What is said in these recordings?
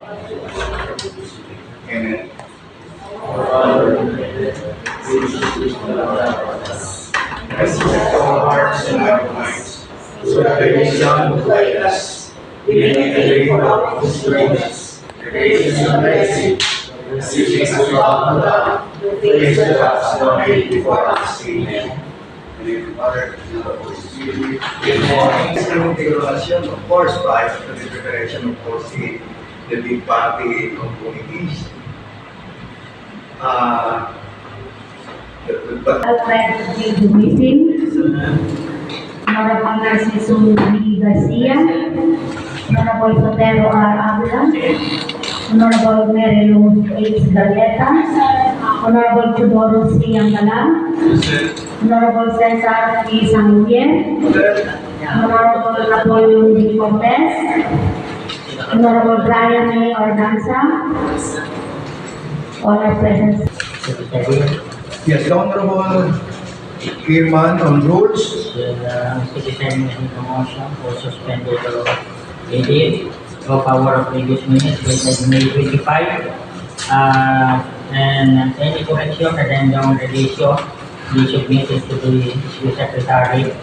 Amen. Respect our hearts and our minds, so that they may shine like us. We may make a day for our greatness, the grace and mercy, the seekings of God, the place that has no made before us. Amen. Father, good morning. Celebration, of course, prior to the preparation, of course, the big party communities. Alfred J. Dumisin, Honorable Narciso B. Garcia, Honorable Sotero R. Avila, Honorable Mary Luz H. Garleta, Honorable Teodoro C. Angala, Honorable Cesar P. Sanguier, Honorable Napoleon D. Cortez, Honorable Brian A. Ordanza, all are present. Yes, the Honorable Chairman on rules. The citizen making a motion for suspended edit of our previous minutes dated May 25. And any correction and then down the ratio be submitted to the secretary.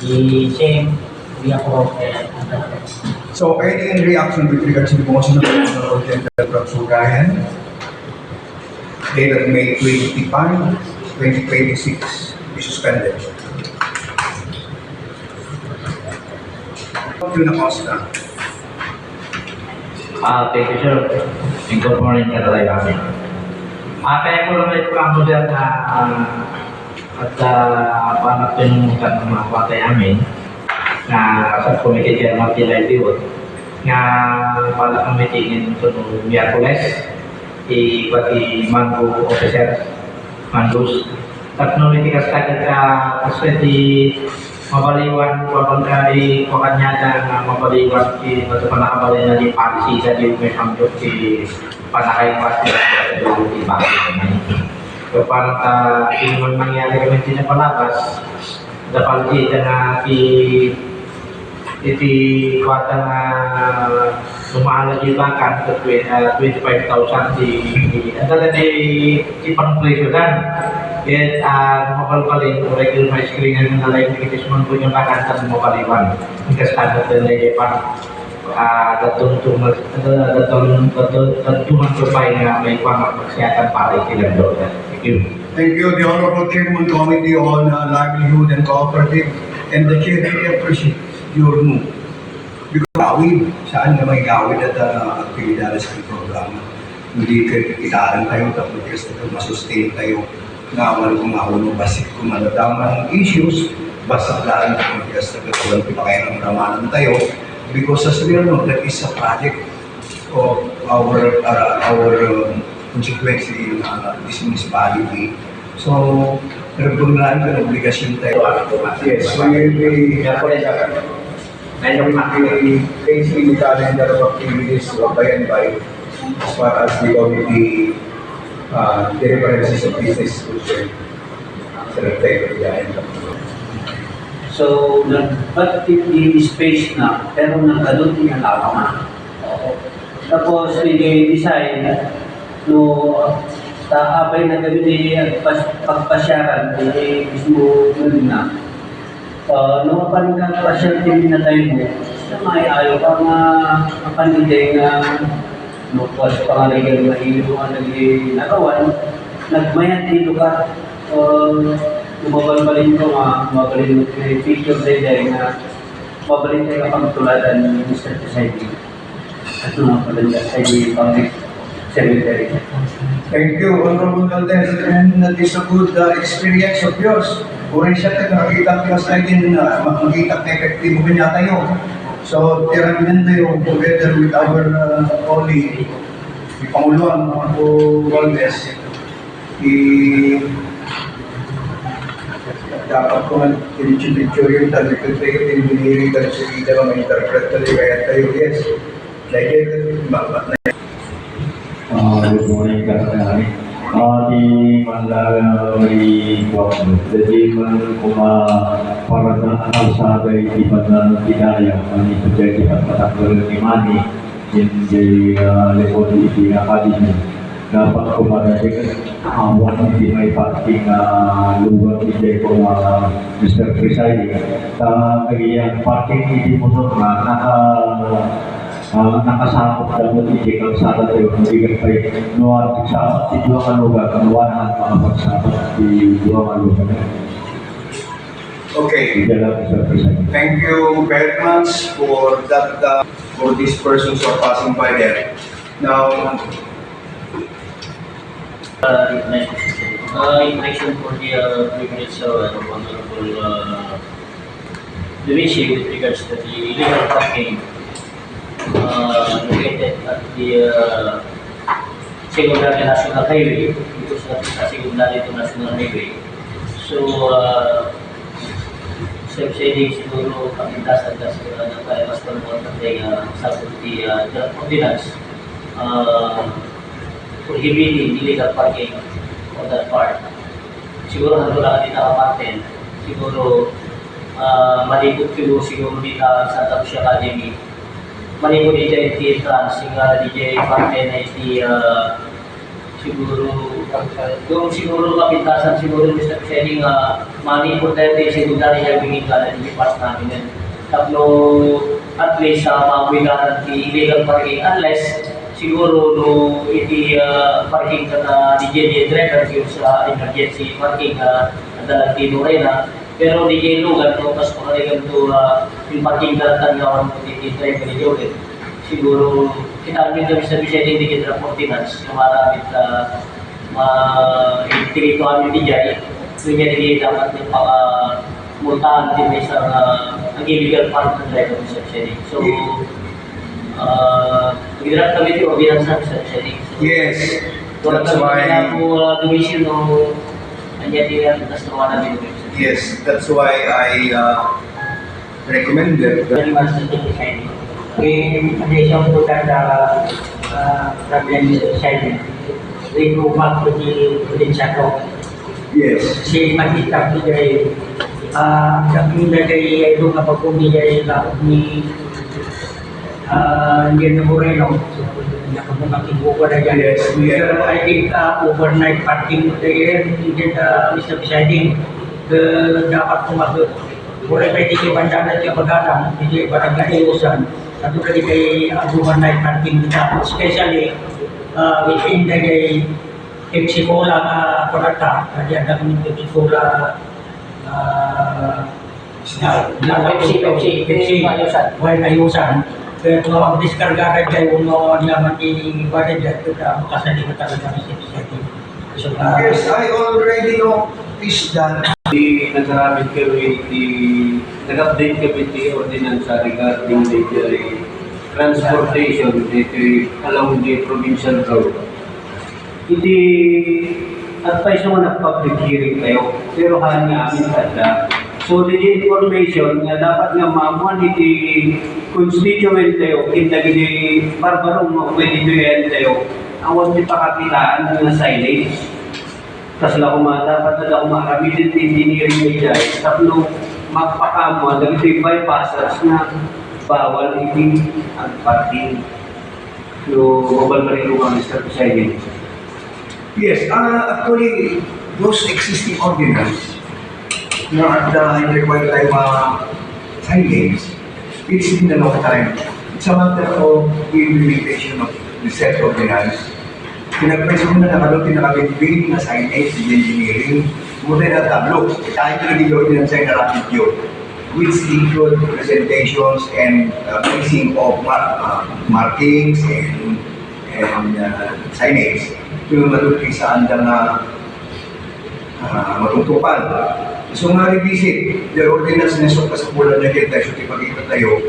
The same we approve and adopted. So, any reaction with regards to the motion of the Honorable General Ryan, dated May 25, 2026, be suspended. Yun ang cause na. Thank you, sir. Good morning, Kataray Rami. Kaya ko naman ito lang dyan na at paano tinungutan ng mga patay amin na sa Committee Chairman Tilay Biwot nga pala kami tingin ito noong Miyerkules pati Mango Officer Mangus Technology kasagad ka kasi mabaliwan pabangkay ko kanyada na mabaliwan ito panakabalin na di policy sa di may samjot si panakay pati di bakit naman so parang inuman mangyari kami tinapalabas dapat di na iti kwata na lumahala di bakan sa 25,000 di pang-presyo dan yet mabalbalin o regular my screen na nalay nakitisman po yung bakan sa mabaliwan yung kastanod na nalay parang datuntuman supay na may pamagsiyatan para itilang doon. Thank you. Thank you, the Honorable Chairman Committee on Livelihood and Cooperative and the Chair, I appreciate your move. Because gawin, saan na may gawin at aktibidades ng programa. Hindi kailangan tayo tapos kasi masustain tayo na kung ako no basit kung daman ng issues, basta lang kung kasi walang pipakain ng ramanan tayo. Because as we know, that is a project of our consequency in this municipality. So, nagpaglaan ka ng obligasyon tayo. Yes, we place in the calendar of activities by and by as far as the committee the references of business concerned. So, but in space na, pero nag-adult yung alaman. Tapos, i-design, no, abay na gabi ni pagpasyaran, mismo nun na. No, parang pasyal din na tayo mo, na may ayaw pa nga kapaniday na no, pas pangalagan na iluwan nagawan, nagmayat dito ka, mabalbalin ko nga, mabalin mo yung picture day na mabalin tayo ang tuladan ni Mr. Presiding. At nga pala niya sa public cemetery. Thank you, Honorable Valdez, and that is a good experience of yours. Kung siya tayo nakakita ka sa akin na makikita ka efektibo niya tayo. So, tiramin tayo together with our colleague, si Panguluan, Honorable Valdez, dapat ko man tinitsuntitsyo yung talikod tayo, tinibiniri ka sa kita ka ma-interpret tayo, kaya tayo, yes. Like it, bakit na yan? Good morning, Kasari. Di man lang di man para sa kalsada, di man lang kinaya, manito dyan, di man patakal ni Manny, hindi lepon iti academy. Dapat kumadating awan hindi may parking lugar hindi ko Mr. Presiding. Kaya parking hindi motor na nakasakop dapat hindi kang sana tayo hindi ka nuwan sa dua ka lugar nuwan ang mga pagsakop di dua ka lugar. Okay. Hindi lang Mr. Presiding. Thank you very much for that, for these persons who are passing by there. Now, Information for the privilege Honorable Luigi with regards to the illegal parking located at the Secondary National Highway, because sa Secondary to National Highway. So, self-shading siguro kamintasan kasi tayo mas panunod natin sa the ordinance prohibiting illegal parking on that part. Siguro nandun lang dito kapatid. Siguro malibot siguro dito sa Tapos Academy. Malibot dito yung theatrans, yung DJ Parten na iti siguro kapintasan siguro Mr. Shedding malibot tayo yung secondary having ka na DJ Part namin. Tapno at least mawigaran the illegal parking unless siguro no iti parking ka na DJ driver yung sa emergency parking dalang tinuray na pero DJ lugar no kas kung ano ganito yung parking ka tangawan mo iti driver ni Joel siguro kinamit kami sa Vicente hindi kita ordinance na maramit ma-itirito kami DJ so niya hindi dapat yung multahan din may isang ang illegal park ng driver ni Vicente so Gidrap kami ito, bilang sa setting. yes, that's why. Dumisyon no, kanya din tas naman namin. Yes, that's why I recommended that. Very much to the design. In addition to that problem design, we go back to the Chaco. Yes, Si makita ko dahil kami nagay ito kapag kumiyay ni Indian Moreno, nakabukakibuko na dyan. Yes, we are. I think overnight parking there, Mr. Presiding, dapat kumagot. Wala kayo di bandana siya magalang, hindi barangay usan. At lagi kayo overnight parking dito, especially within the Pepsi Cola na product, kasi ada kami Pepsi Cola Pepsi, ayusan. Pero ang diskargaran kayo no naman i-ibaran dyan ito na makasali ko talaga ng sipsipin. So, yes, I already noticed that. Nag-update kami the ordinance regarding the transportation along the provincial road. Hindi advice naman ng public hearing kayo, pero hanya amin tanda. So the information nga dapat nga maamuan iti constituent tayo, hindi barbarong pwede doon tayo, awan di pakakitaan ng signage. Kasi lang dapat na umarami din engineering nila, tapos magpakamuan, naging bypassers na bawal iti ang parking. So, mobile pa rin mga Mr. President. Yes, actually, those existing ordinance at the required time signage, it's been a long time. It's a matter of the implementation of the said ordinance. Pinag-preso mo na pinaka-building na signage, the engineering, muna na tablo. Tayo na naging ordinance ay narapid yun, which include presentations and placing of markings and signage. Yung matutuloy sa andang matutupan. So nga revisit, the ordinance na sa kasapulan na kita, so tipagkita tayo,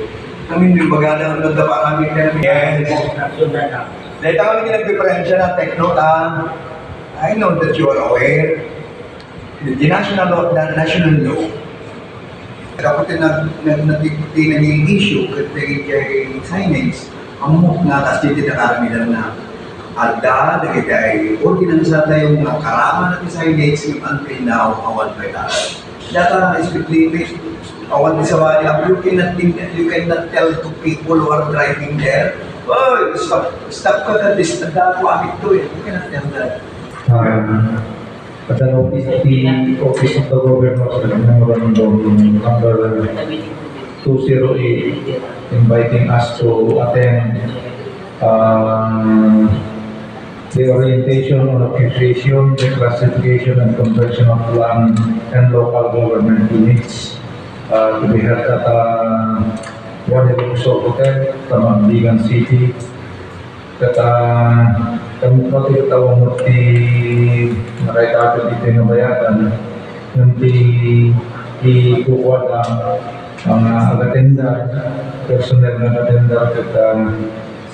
kami yung magalang ng dapa kami na namin. Yes. Dahil kami yung nagpiprensya na Teknota, I know that you are aware, the national law, kapag nagtikuti na yung issue, kapag kay signage, amok na kasi dito na kami lang na alda, nagkitay, ordinansa na yung karama natin signage, yung until now, awan by that. Data is limit, awan din sa bali, you cannot tell to people who are driving there, Oh, stop ka na this. Tanda ko amit to eh. You cannot tell that. At the office of the governor, number 208, inviting us to attend the orientation on appreciation, the classification and conversion of land and local government units to be held at Guadalupe Hotel, Tamagdigan City. Kami pati tawang mati nakita di pinabayatan nanti ikukuha ang agatenda, personel na agatenda at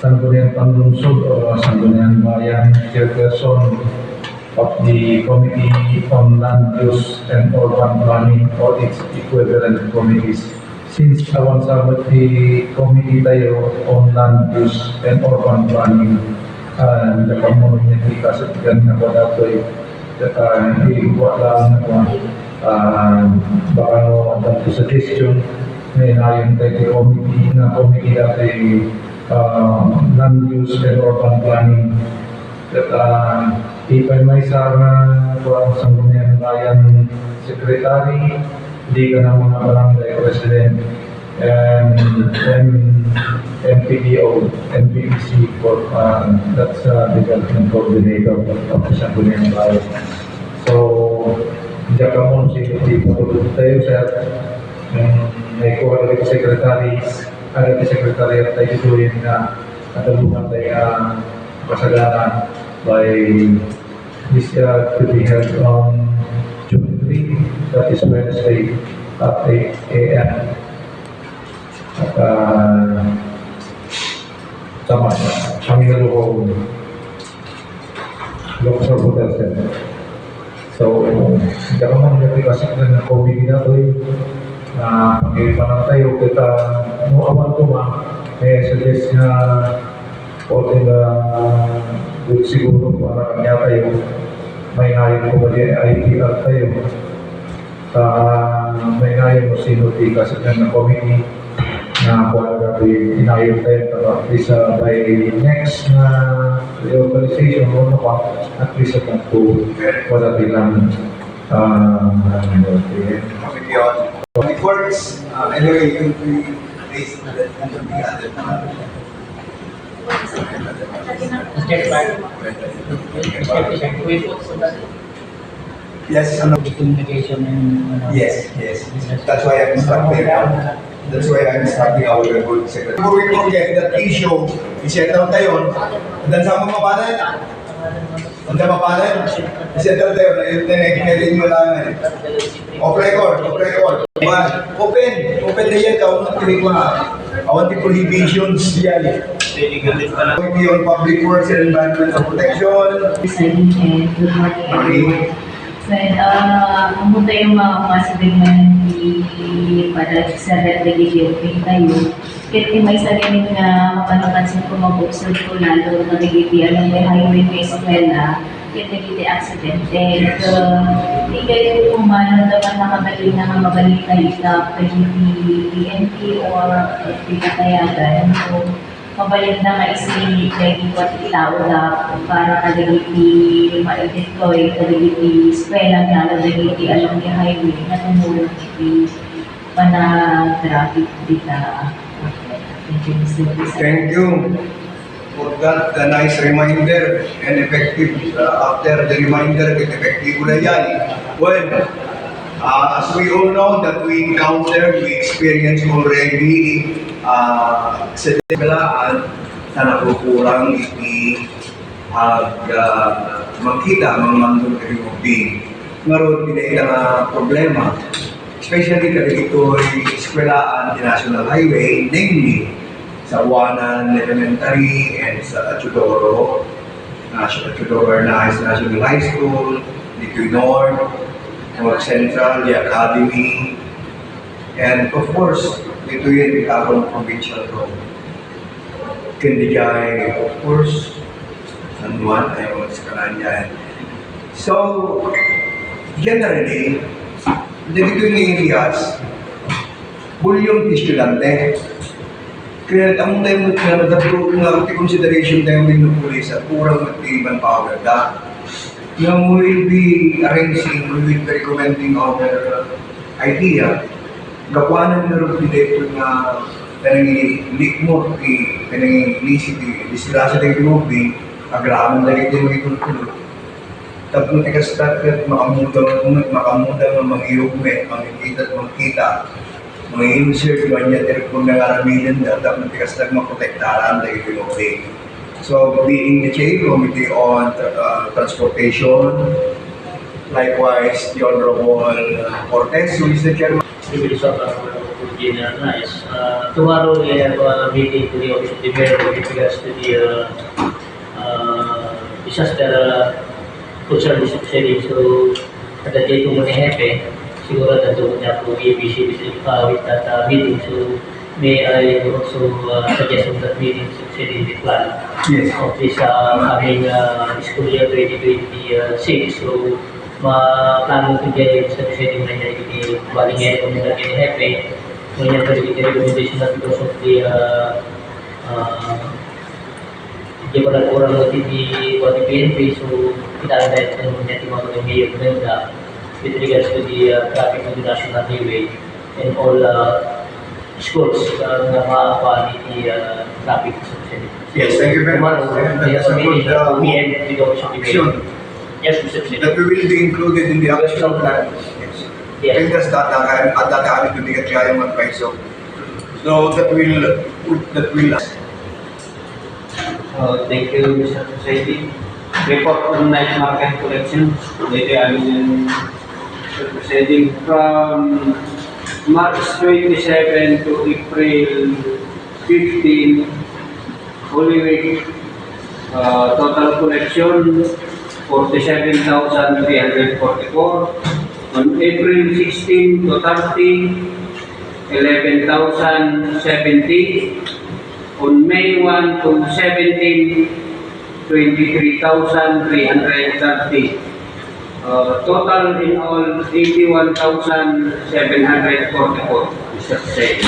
Sangguniang Panlungsod o Sangguniang Bayan Chairperson of the Committee on Land Use and Urban Planning or its equivalent committees. Since awan sa the committee tayo on land use and urban planning, nakamunong yung kasi ganun ako dato ay hindi ko lang baka no ang suggestion na inayon tayo committee dati land use and urban planning that ipay may sana kuwang Sangguniang Bayan Secretary, hindi ka ng mga barangay president, and MPDO, MPDC for that's development coordinator of the Sangguniang Bayan. So, diyan ka mo si patulog tayo sa may kuha rin secretary, ang secretary at tayo doon na natulungan tayo pasagana by this to be held on June 3, that is Wednesday at 8 a.m. At sama kami nalukong Luxor Hotel Center. So, hindi ako man kasi na COVID na ito pag-iba lang tayo kita awan ko may suggest na o good siguro para kanya tayo may ngayon ko ba di IPR tayo may ngayon mo sino di kasi na committee na kung inayon tayo pero at least by next na reorganization mo pa at least at to wala bilang Committee on reports. Anyway, you raise the other Yes, Communication and yes. That's why I'm starting now. That's why I'm starting our good secretary. Before we forget that issue, i-settle tayo. Dan sa mga papalan, ang papalan, i-settle tayo. Nag-inilin mo lang. Off record. Open na yan. Kaunang tinig mo na. Awan di prohibitions yan. Committee on Public Works and Environmental Protection. Good morning. Kung tayo makakasabig man para sa religyo tayo, kaya may sarili nga mapanapansin ko mag-observe ko lalo na nagigiti alam may highway may eskwela, kaya nagigiti aksidente. Hindi kayo kumano naman nakagaling kayo sa PNP or pinakayagan. So, mabalik na maisili kaya ipot itaw na para kadagiti ma-deploy, kadagiti eskwela, lalo kadagiti along the highway na tumulong iti pana-traffic dita. Thank you for that nice reminder and effective. After the reminder, effective na yan. Well, as we all know that we encountered, we experienced already sa debelaan na nakukurang iti makita mga mandong rin ngayon pinahita nga problema, especially kasi ito ay eskwelahan di National Highway, namely sa Buanan Elementary and sa Chudoro National High School, dito North Central, the Academy, and of course, ito yung Bicabon Provincial Road. Kandigay, of course, San Juan, ayaw sa Kalanyan. So, generally, dito yung areas, bulyong estudyante. Kaya ang tayo nga consideration tayo ng pulis at kurang manpower that we will be arranging, we will be recommending our idea. Gawanan na rin dito na panangilik mo, panangilisip, disgrasya tayo pinubi, agraman na rin tayo itulog. Tapos tikastat at makamudang ng mga iyugme, makikita, mga insert yun niya, kung nangaraminan na, tapos tikastat maprotektaran tayo pinubi. So, being the chair committee on transportation, likewise, the Honorable Cortez, who is the chairman. Privilege of generalize. Tomorrow we have a meeting to the office of the mayor with regards to the disaster social distribution. So, at the day to muna hepe, siguro na doon niya po ABC with that meeting. So, may I also suggest on that meeting to set the plan Yes. of this coming school year 2026. So, plano to get sa setting na niya hindi balingin kung nila kinihepe. Kung niya pwede kita recommendation na because of the hindi ko na kurang natin di PNP. So, kinalala ito naman niya timang ng mayor Brenda with regards to the traffic on the national highway and all schools na maakuha ni traffic association. Yes, thank you very much. That's a good action Yes, Mr. President. that we will be included in the action plan. Yes. Yes. I think that's that kami to bigat kaya mga peso. So that will Thank you, Mr. President. Report on night market collection. Lady Alvin, Mr. President, from March 27 to April 15, Holy Week, total collection 47,344. On April 16 to 30, 11,070. On May 1 to 17, 23,330. Total in all, 81,744. Mr. President.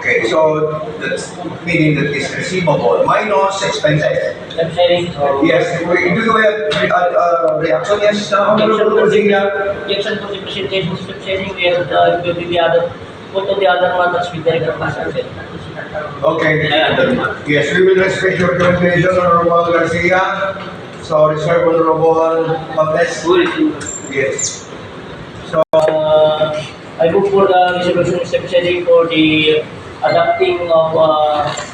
okay. So that's meaning that is receivable minus expenses. Mr. President, Yes. Do you have reaction? Yes. Objection to the presentation, Mr. President, we have the other, put on the other matters with the record. Okay. Yes, we will respect your recommendation, Honorable Garcia. So reserve Honorable Pagles. Yes. I move for the resolution, Mr. President, for the adopting of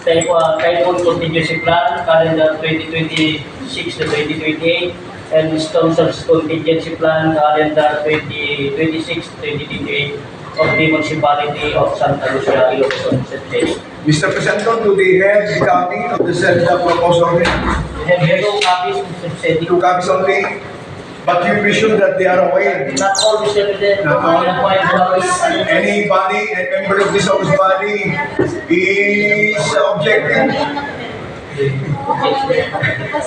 typhoon contingency plan, calendar 2026 to 2028, and storm surge contingency plan, calendar 2026 to 2028 of the municipality of Santa Lucia, Ilocos, Mr. President. Mr. President, do they have the copy of the said proposal? We have here two copies, Mr. President. 2 copies only, but you be sure that they are aware. Not all, Mr. President. Not all. Anybody. Any member of this office body is objecting.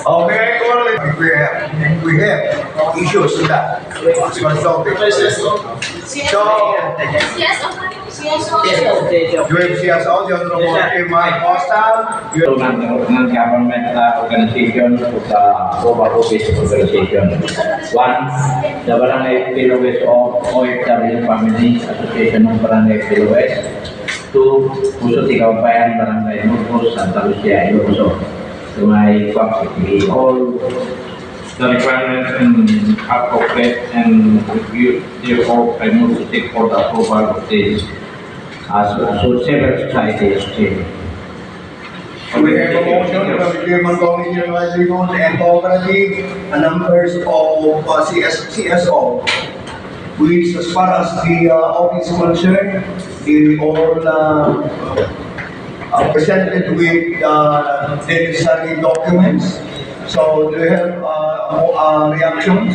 Okay, I call it. We have issues with that. As far as topic. So, Yes, Mr. you have CSO, the Honorable Mike Costa. You Ito ng government organization sa Oba Office Organization. One, the Barangay Piloes of OFW Families Association ng Barangay Piloes. Two, Puso Tigawpayan Barangay Nurcos, Santa Lucia, Ilocos. So my quantity, all the requirements and appropriate and review, therefore I move to take for the approval of this as so several societies. We have a motion from the Chairman Committee on Livelihood and Cooperative, numbers of CSO, which as far as the office is concerned, they all presented with necessary documents. So do you have reactions?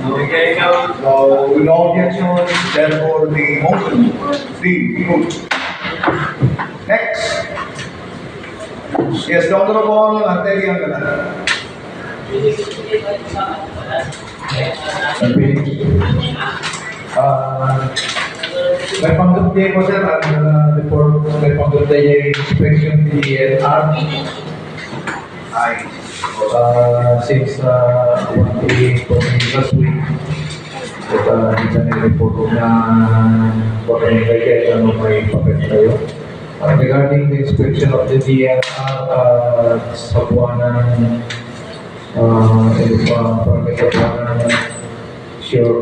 Okay, So with no objections, therefore the motion be approved. Next. Yes, the Honorable Arteria Galan. May panggapday ko sir, at report, may panggapday yung inspection DNR. Since one day from last week, at isa na report na baka yung kaya ano may papel tayo. Regarding the inspection of the DNR sa buwanan, para may kabuwanan, sure,